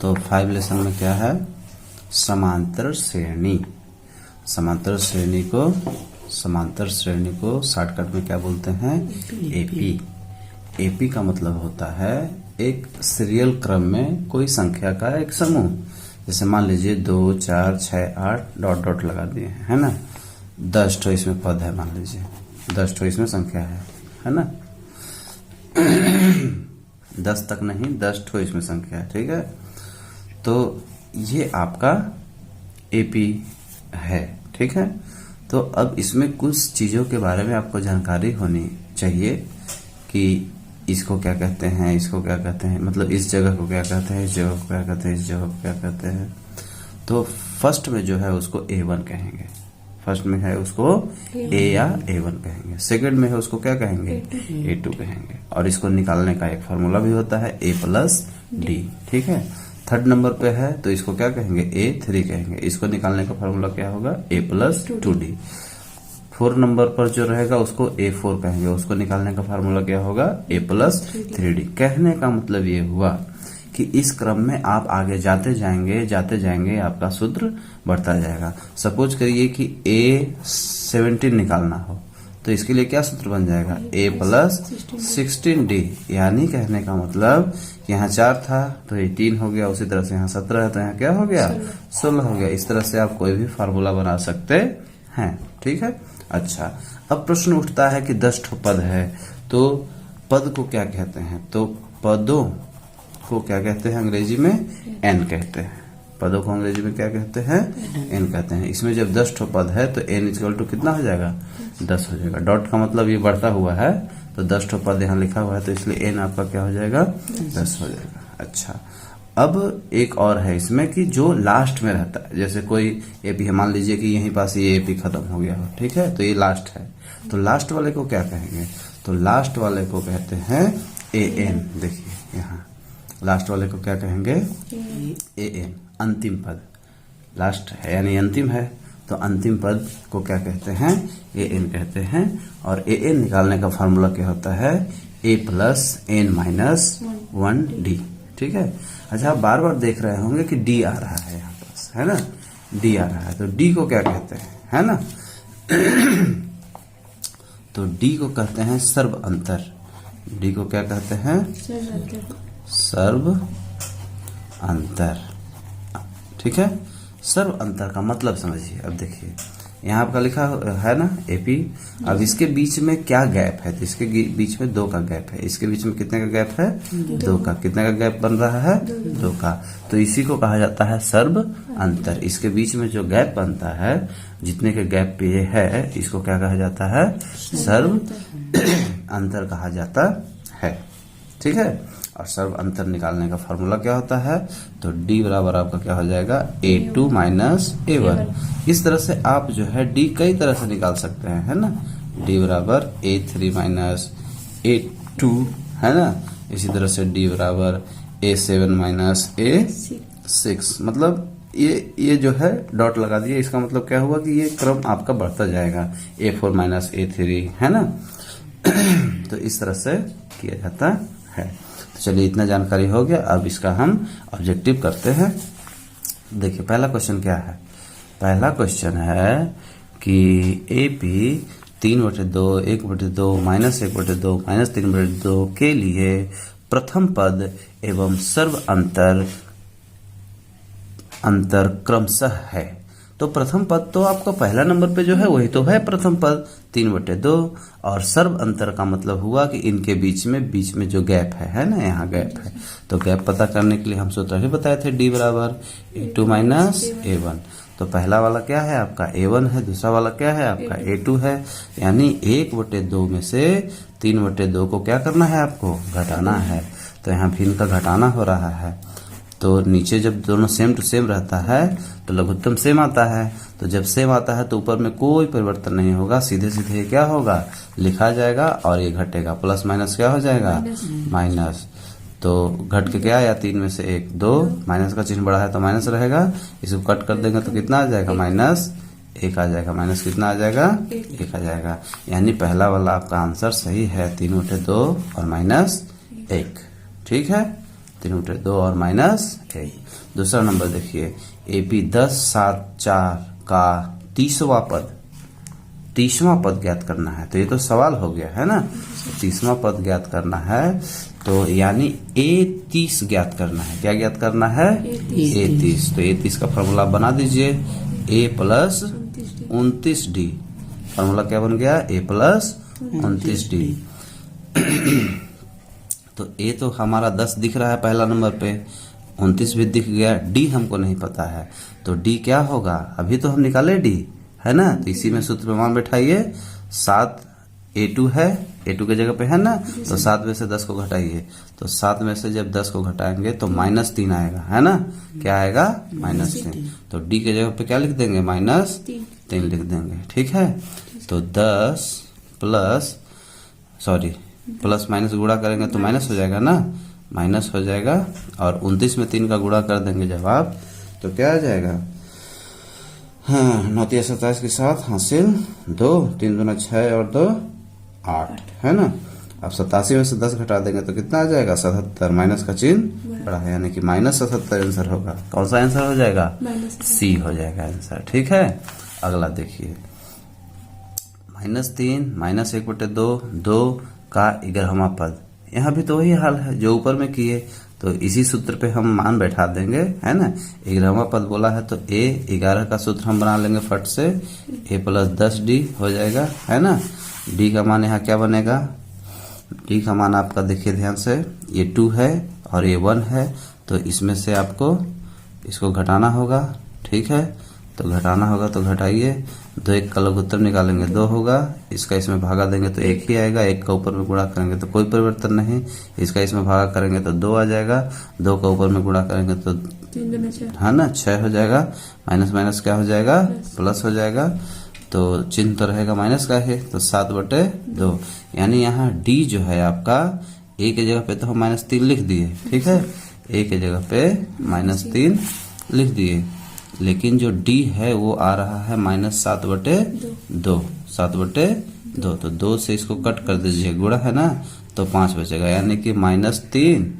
तो 5 लेसन में क्या है, समांतर श्रेणी। समांतर श्रेणी को शॉर्टकट में क्या बोलते हैं, एपी। एपी का मतलब होता है एक सीरियल क्रम में कोई संख्या का एक समूह। जैसे मान लीजिए 2, 4, 6, 8 डॉट डॉट लगा दिए हैं, है ना। 10 ठो इसमें पद है, मान लीजिए 10 ठो इसमें संख्या है ना। 10 तक नहीं, 10 ठो इसमें संख्या है, ठीक है। तो ये आपका एपी है, ठीक है। तो अब इसमें कुछ चीजों के बारे में आपको जानकारी होनी चाहिए कि इसको क्या कहते हैं, इसको क्या कहते हैं, मतलब इस जगह को क्या कहते हैं, इस जगह को क्या कहते हैं, इस जगह को क्या कहते हैं। तो फर्स्ट में जो है उसको A1 कहेंगे, फर्स्ट में है उसको A या A1 कहेंगे, सेकंड में है उसको क्या कहेंगे, A2 कहेंगे। और इसको निकालने का एक फार्मूला भी होता है A+D, ठीक है। थर्ड नंबर पे है तो इसको क्या कहेंगे, A3 कहेंगे। इसको निकालने का फार्मूला क्या होगा, A+2D। 4 नंबर पर जो रहेगा उसको A4 कहेंगे, उसको निकालने का फार्मूला क्या होगा, A+3D। कहने का मतलब ये हुआ कि इस क्रम में आप आगे जाते जाएंगे आपका सूत्र बढ़ता जाएगा। सपोज करिए कि A17 निकालना हो तो इसके लिए क्या सूत्र बन जाएगा, A+16D। यानी कहने का मतलब यहाँ 4 था तो 18 हो गया, उसी तरह से यहाँ 17 है तो यहाँ क्या हो गया, 16 हो गया। इस तरह से आप कोई भी फार्मूला बना सकते हैं, ठीक है। अच्छा, अब प्रश्न उठता है कि 10 ठो पद है तो पद को क्या कहते हैं, तो पदों को क्या कहते हैं अंग्रेजी में, n कहते हैं। पदों को अंग्रेजी में क्या कहते हैं, n कहते हैं। इसमें जब 10 ठो पद है तो n इक्वल टू कितना हो जाएगा, 10 हो जाएगा। डॉट का मतलब ये बढ़ता हुआ है तो 10 ठो पद यहाँ लिखा हुआ है तो इसलिए n आपका क्या हो जाएगा, 10 हो जाएगा। अच्छा, अब एक और है इसमें कि जो लास्ट में रहता है, जैसे कोई एपी, मान लीजिए कि यहीं पास ये एपी खत्म हो गया हो, ठीक है, तो ये लास्ट है। तो लास्ट वाले को क्या कहेंगे, तो लास्ट वाले को कहते हैं AN। देखिए यहाँ लास्ट वाले को क्या कहेंगे, AN। अंतिम पद लास्ट है यानी अंतिम है, तो अंतिम पद को क्या कहते हैं, AN कहते हैं। और AN निकालने का फार्मूला क्या होता है, A+n-1D, ठीक है। अच्छा, आप बार बार देख रहे होंगे कि D आ रहा है यहाँ पास, है ना, D आ रहा है, तो D को क्या कहते हैं, है ना। तो D को कहते हैं सर्व अंतर। D को क्या कहते हैं, सर्व अंतर, ठीक है। सर्व अंतर का मतलब समझिए। अब देखिए यहाँ आपका लिखा है ना एपी, अब इसके बीच में क्या गैप है, तो इसके बीच में 2 का गैप है। इसके बीच में कितने का गैप है, 2 का। कितने का गैप बन रहा है, 2 का। तो इसी को कहा जाता है सर्व अंतर। इसके बीच में जो गैप बनता है, जितने के गैप पे ये है, इसको क्या कहा जाता है, सर्व अंतर कहा जाता है, ठीक है। और सर्व अंतर निकालने का फॉर्मूला क्या होता है, तो D बराबर आपका क्या हो जाएगा, A2 माइनस A1। इस तरह से आप जो है D कई तरह से निकाल सकते हैं, है ना। D बराबर A3 माइनस A2, है ना। इसी तरह से D बराबर A7 माइनस A6। मतलब ये जो है डॉट लगा दिए, इसका मतलब क्या हुआ कि ये क्रम आपका बढ़ता जाएगा, A4 माइनस A3, है ना। तो इस तरह से किया जाता है। तो चलिए इतना जानकारी हो गया, अब इसका हम ऑब्जेक्टिव करते हैं। देखिए पहला क्वेश्चन क्या है, पहला क्वेश्चन है कि एपी 3/2, 1/2, -1/2, -3/2 के लिए प्रथम पद एवं सर्व अंतर क्रमशः है। तो प्रथम पद तो आपका पहला नंबर पे जो है वही तो है प्रथम पद 3/2, और सर्व अंतर का मतलब हुआ कि इनके बीच में जो गैप है ना, यहाँ गैप है। तो गैप पता करने के लिए हम सूत्र ही बताए थे, D बराबर A2 माइनस A1। तो पहला वाला क्या है आपका A1 है, दूसरा वाला क्या है आपका A2 है। यानी 1/2 में से 3/2 को क्या करना है आपको, घटाना है। तो यहाँ भी इनका घटाना हो रहा है। तो नीचे जब दोनों सेम टू सेम रहता है तो लघुत्तम सेम आता है। तो जब सेम आता है तो ऊपर में कोई परिवर्तन नहीं होगा, सीधे सीधे क्या होगा, लिखा जाएगा और ये घटेगा, प्लस माइनस क्या हो जाएगा, माइनस। तो घट के क्या आया, 3 में से 1 2, माइनस का चिन्ह बड़ा है तो माइनस रहेगा, इसको कट कर देंगे तो कितना आ जाएगा, -1 आ जाएगा। माइनस कितना आ जाएगा, 1 आ जाएगा। यानी पहला वाला आपका आंसर सही है, 3/2 और -1, ठीक है। 3 बटे 2 और -1। दूसरा नंबर देखिए, AP 10, 7, 4 का 30वां पद ज्ञात करना है। तो ये तो सवाल हो गया है ना, 30वां पद ज्ञात करना है। तो यानी A30 ज्ञात करना है। क्या ज्ञात करना है? A30। तो A30 का फॉर्मूला बना दीजिए, A + 29D। फॉर्मूला क्या बन गया? A + 29D। तो A तो हमारा 10 दिख रहा है पहला नंबर पे, 29 भी दिख गया, D हमको नहीं पता है। तो D क्या होगा? अभी तो हम निकाले D, है ना। तो इसी में सूत्र में मान बैठाइए, 7 A2 है, A2 के जगह पे है ना, तो 7 में से 10 को घटाइए। तो 7 में से जब 10 को घटाएंगे तो -3 आएगा, है ना। क्या आएगा? -3। तो D के जगह पे क्या लिख देंगे? -3 लिख देंगे, ठीक है। तो 10 प्लस माइनस गुणा करेंगे तो माइनस हो जाएगा ना, माइनस हो जाएगा। और 29 में 3 का गुणा कर देंगे जब आप, तो क्या आ जाएगा? हाँ, 9 × 27 के साथ हासिल 2, 3 दूना 6 और 2 8, है ना। अब 87 में से 10 घटा देंगे तो कितना आ जाएगा? 77। माइनस का चिन्ह बड़ा है, यानी कि -77 आंसर होगा। कौन सा आंसर हो जाएगा? C हो जाएगा आंसर, ठीक है। अगला देखिए, -3 -1 बटे 2, 2 का 11वां पद। यहाँ भी तो वही हाल है जो ऊपर में किए, तो इसी सूत्र पे हम मान बैठा देंगे, है ना। 11वां पद बोला है तो A11 का सूत्र हम बना लेंगे फट से, A + 10D हो जाएगा, है ना। D का मान यहाँ क्या बनेगा? D का मान आपका देखिए ध्यान से, ये 2 है और ये 1 है, तो इसमें से आपको इसको घटाना होगा, ठीक है। तो घटाना होगा तो घटाइए, 2 1 का लघुत्तम निकालेंगे 2 होगा, इसका इसमें भागा देंगे तो 1 ही आएगा, 1 का ऊपर में गुणा करेंगे तो कोई परिवर्तन नहीं, इसका इसमें भागा करेंगे तो 2 आ जाएगा, 2 का ऊपर में गुणा करेंगे तो 3 है ना 6 हो जाएगा, माइनस माइनस क्या हो जाएगा? प्लस हो जाएगा। तो चिन्ह तो रहेगा माइनस का ही, तो 7 बटे 2। यानी यहाँ D जो है आपका, A के जगह पे तो हम -3 लिख दिए, ठीक है। A के जगह पे -3 लिख दिए, लेकिन जो D है वो आ रहा है -7 बटे 2, 7 बटे 2। तो 2 से इसको कट कर दीजिए, गुणा है ना, तो 5 बचेगा, यानी कि -3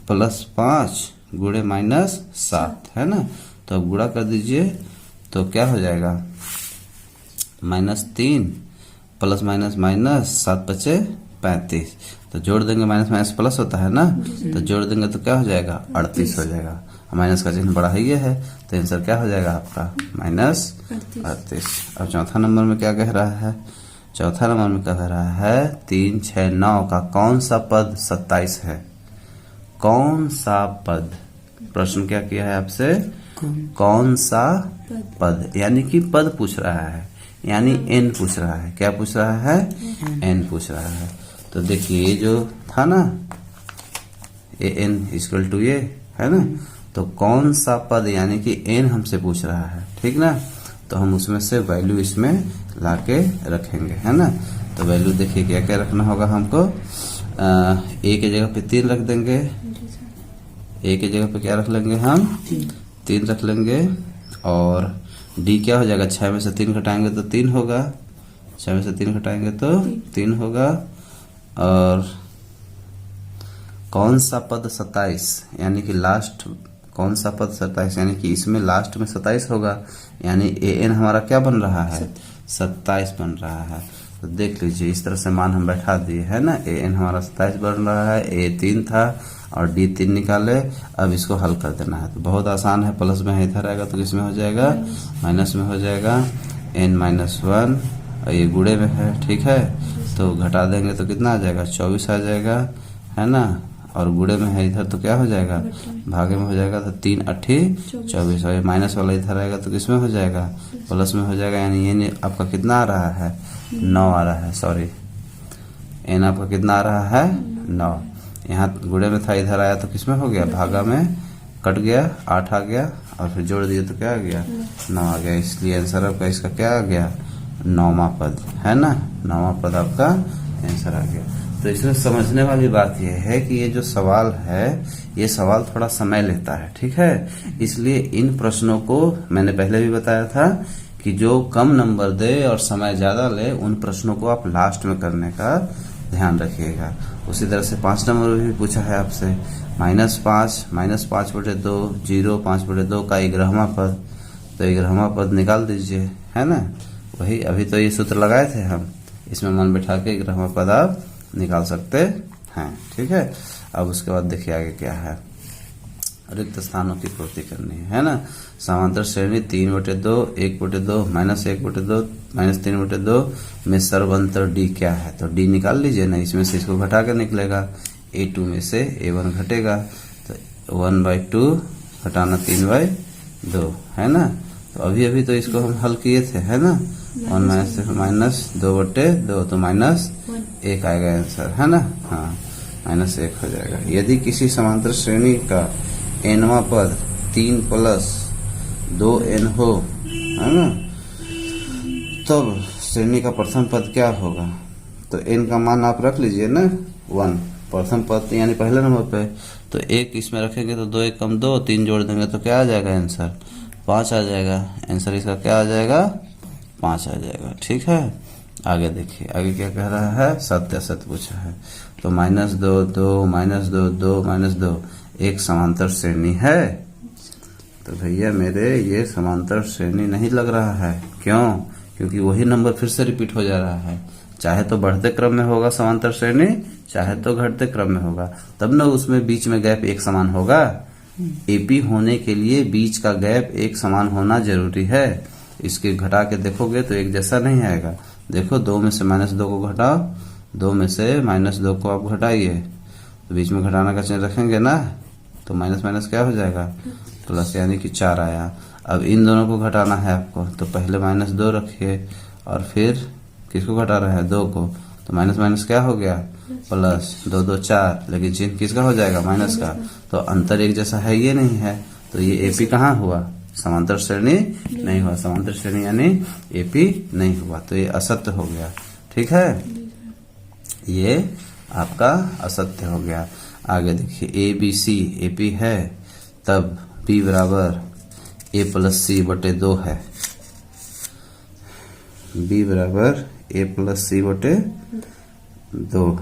+ 5 गुणे -7, है ना। तो अब गुणा कर दीजिए तो क्या हो जाएगा? -3 प्लस माइनस माइनस 7 बचे 35। तो जोड़ देंगे, माइनस माइनस प्लस होता है ना, तो जोड़ देंगे तो क्या हो जाएगा? 38 हो जाएगा। माइनस का चिन्ह बड़ा ही है, तो आंसर क्या हो जाएगा आपका? -38। अब चौथा नंबर में क्या कह रहा है? चौथा नंबर में कह रहा है 3, 6, 9 का कौन सा पद 27 है? कौन सा पद? प्रश्न क्या किया है आपसे? कौन सा पद, यानी कि पद पूछ रहा है, यानी n पूछ रहा है। क्या पूछ रहा है? n पूछ रहा है। तो देखिए ये जो था ना, n = ये है ना, तो कौन सा पद यानी कि n हमसे पूछ रहा है, ठीक ना। तो हम उसमें से वैल्यू इसमें लाके रखेंगे, है ना। तो वैल्यू देखिए क्या क्या रखना होगा हमको। A के जगह पे 3 रख देंगे, A के जगह पे क्या रख लेंगे हम? 3 रख लेंगे। और D क्या हो जाएगा? 6 में से 3 घटाएंगे तो 3 होगा, 6 में से 3 घटाएंगे तो 3 होगा। और कौन सा पद 27, यानी कि लास्ट कौन सा पद 27, यानी कि इसमें लास्ट में 27 होगा, यानी an हमारा क्या बन रहा है? 27 बन रहा है। तो देख लीजिए इस तरह से मान हम बैठा दिए, है ना। an हमारा 27 बन रहा है, a 3 था और d 3 निकाले। अब इसको हल कर देना है, तो बहुत आसान है। प्लस में इधर आएगा तो किसमें हो जाएगा? माइनस में हो जाएगा, n-1, और ये गुणे में है, ठीक है। तो घटा देंगे तो कितना आ जाएगा? 24 आ जाएगा, है ना। और गुणे में है इधर तो क्या हो जाएगा? भागे में हो जाएगा, तो 3 8 24। और माइनस वाला इधर आएगा तो किसमें हो जाएगा? प्लस में हो जाएगा। यानी ये आपका कितना आ रहा है? 9 आ रहा है, सॉरी n आपका कितना आ रहा है? 9। यहाँ गुणे में था, इधर आया तो किसमें हो गया? भागा में कट गया, 8 आ गया, और फिर जोड़ दिए तो क्या आ गया? 9 आ गया। इसलिए आंसर आपका इसका क्या आ गया? 9वां पद, है ना। 9वां पद आपका आंसर आ गया। तो इसमें समझने वाली बात यह है कि ये जो सवाल है, ये सवाल थोड़ा समय लेता है, ठीक है। इसलिए इन प्रश्नों को मैंने पहले भी बताया था कि जो कम नंबर दे और समय ज्यादा ले, उन प्रश्नों को आप लास्ट में करने का ध्यान रखिएगा। उसी तरह से 5 नंबर में भी पूछा है आपसे -5 बटे 2 0 5 बटे 2 का 11वां पद, तो 11वां पद निकाल दीजिए, है ना। वही अभी तो ये सूत्र लगाए थे हम, इसमें मन बैठा के 11वां पद आप निकाल सकते हैं, ठीक है। अब उसके बाद देखिए आगे क्या है, रिक्त स्थानों की पूर्ति करनी है ना। समांतर श्रेणी 3/2 1/2 -1/2 -3/2 में सर्व अंतर डी क्या है, तो डी निकाल लीजिए ना, इसमें से इसको घटा के निकलेगा, A2 में से A1 घटेगा, तो 1/2 घटाना 3/2 है ना। तो अभी तो इसको हम हल किए थे, है ना। 1 - 2/2 तो -1 आएगा आंसर, है ना। हाँ, -1 हो जाएगा। यदि किसी समांतर श्रेणी का nवां पद 3 + 2n हो, है ना, तब श्रेणी का प्रथम पद क्या होगा, तो n का मान आप रख लीजिए ना 1, प्रथम पद यानी पहले नंबर पे, तो 1 इसमें रखेंगे तो 2 1 = 2, 3 जोड़ देंगे तो क्या आ जाएगा आंसर, 5 आ जाएगा। आंसर इसका क्या आ जाएगा, 5 आ जाएगा, ठीक है। आगे देखिए, आगे क्या कह रहा है, सत्य असत्य पूछा है, तो -2 2 -2 2 -2 एक समांतर श्रेणी है, तो भैया मेरे ये समांतर श्रेणी नहीं लग रहा है। क्यों? क्योंकि वही नंबर फिर से रिपीट हो जा रहा है, चाहे तो बढ़ते क्रम में होगा समांतर श्रेणी, चाहे तो घटते क्रम में होगा, तब ना उसमें बीच में गैप एक समान होगा। एपी होने के लिए बीच का गैप एक समान होना जरूरी है। इसके घटा के देखोगे तो एक जैसा नहीं आएगा। देखो 2 में से -2 को घटाओ, 2 में से -2 को आप घटाइए, तो बीच में घटाना का चिन्ह रखेंगे ना, तो माइनस माइनस क्या हो जाएगा, प्लस, यानी कि 4 आया। अब इन दोनों को घटाना है आपको, तो पहले -2 रखिए और फिर किसको घटा रहे हैं, 2 को, तो माइनस माइनस क्या हो गया, प्लस, 2 2 4, लेकिन चिन्ह किसका हो जाएगा, माइनस का। तो अंतर एक जैसा है, ये नहीं है, तो ये एपी कहाँ हुआ, समांतर श्रेणी नहीं हुआ, समांतर श्रेणी यानी एपी नहीं हुआ, तो ये असत्य हो गया, ठीक है, ये आपका असत्य हो गया। आगे देखिए, ए बी सी एपी है, तब बी बराबर A + C/2 है, बी बराबर A + C/2।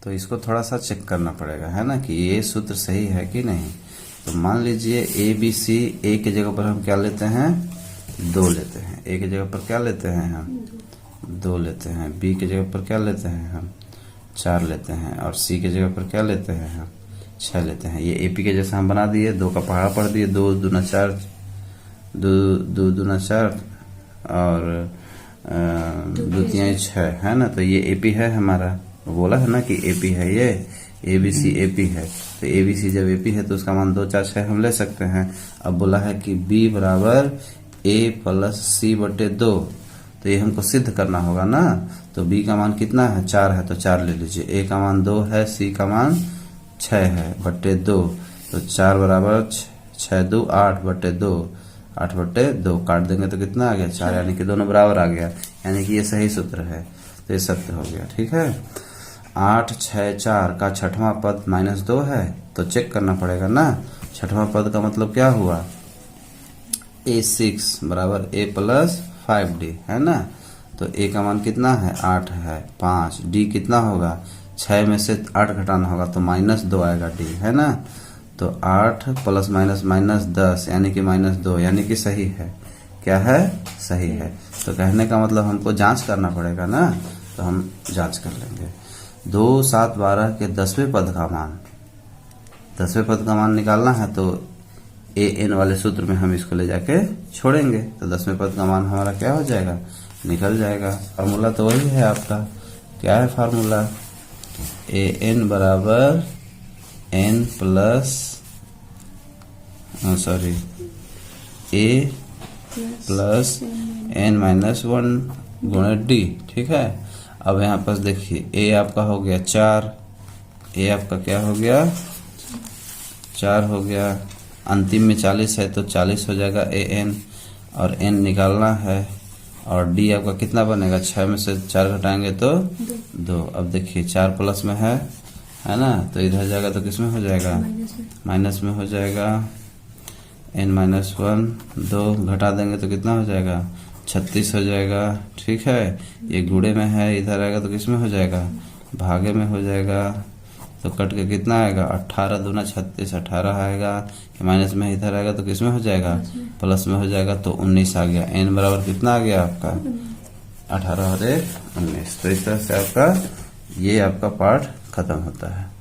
तो इसको थोड़ा सा चेक करना पड़ेगा, है ना, कि ये सूत्र सही है कि नहीं। तो मान लीजिए ए बी सी, ए की जगह पर हम क्या लेते हैं, 2 लेते हैं, ए की जगह पर क्या लेते हैं हम 2 लेते हैं, बी की जगह पर क्या लेते हैं हम 4 लेते हैं, और सी की जगह पर क्या लेते हैं हम 6 लेते हैं। ये एपी के जैसा हम बना दिए, 2 का पहाड़ा पढ़ दिए, 2 दूना 4 2 दूना 4 और 2 3 6, है ना। तो ये एपी है हमारा, बोला है ना कि एपी है, ये एबीसी एपी है, तो एबीसी जब एपी है तो उसका मान 2 4 6 हम ले सकते हैं। अब बोला है कि बी बराबर A + C/2, तो ये हमको सिद्ध करना होगा ना। तो बी का मान कितना है, 4 है, तो 4 ले लीजिए, ए का मान 2 है, सी का मान 6 है, बटे 2, तो 4 बराबर 6 2 8/2, 8/2 काट देंगे तो कितना आ गया, 4, यानी कि दोनों बराबर आ गया, यानी कि ये सही सूत्र है, तो ये सत्य हो गया, ठीक है। 8 6 4 का छठवां पद -2 है, तो चेक करना पड़ेगा ना, छठवां पद का मतलब क्या हुआ, A6 बराबर A + 5D, है ना। तो A का मान कितना है, 8 है, 5, D कितना होगा, 6 में से 8 घटाना होगा, तो -2 आएगा D, है ना। तो 8 ± -10 यानी कि -2, यानी कि सही है, क्या है, सही है। तो कहने का मतलब हमको जांच करना पड़ेगा ना, तो हम जांच कर लेंगे। 2 7 12 के 10वें पद का मान, 10वें पद का मान निकालना है, तो an वाले सूत्र में हम इसको ले जाके छोड़ेंगे, तो 10वें पद का मान हमारा क्या हो जाएगा, निकल जाएगा। फार्मूला तो वही है आपका, क्या है फार्मूला, an बराबर n plus A plus n-1 गुणे D, ठीक है। अब यहाँ पर देखिए, A आपका हो गया 4, A आपका क्या हो गया, 4 हो गया, अंतिम में 40 है, तो 40 हो जाएगा an, और n निकालना है, और D आपका कितना बनेगा, 6 में से 4 घटाएंगे तो 2। अब देखिए 4 प्लस में है ना, तो इधर जाएगा तो किस में हो जाएगा, माइनस में हो जाएगा, n-1, 2 घटा देंगे तो कितना हो जाएगा, 36 हो जाएगा। ठीक है, ये गुणे में है, इधर आएगा तो किस में हो जाएगा, भागे में हो जाएगा। तो कट के कितना आएगा, 18 दूना 36, 18 आएगा। माइनस में इधर आएगा तो किस में हो जाएगा, प्लस में हो जाएगा। तो 19 आ गया। n बराबर कितना आ गया आपका, 18 और 1 19। तो इस तरह से आपका ये आपका पार्ट खत्म होता है।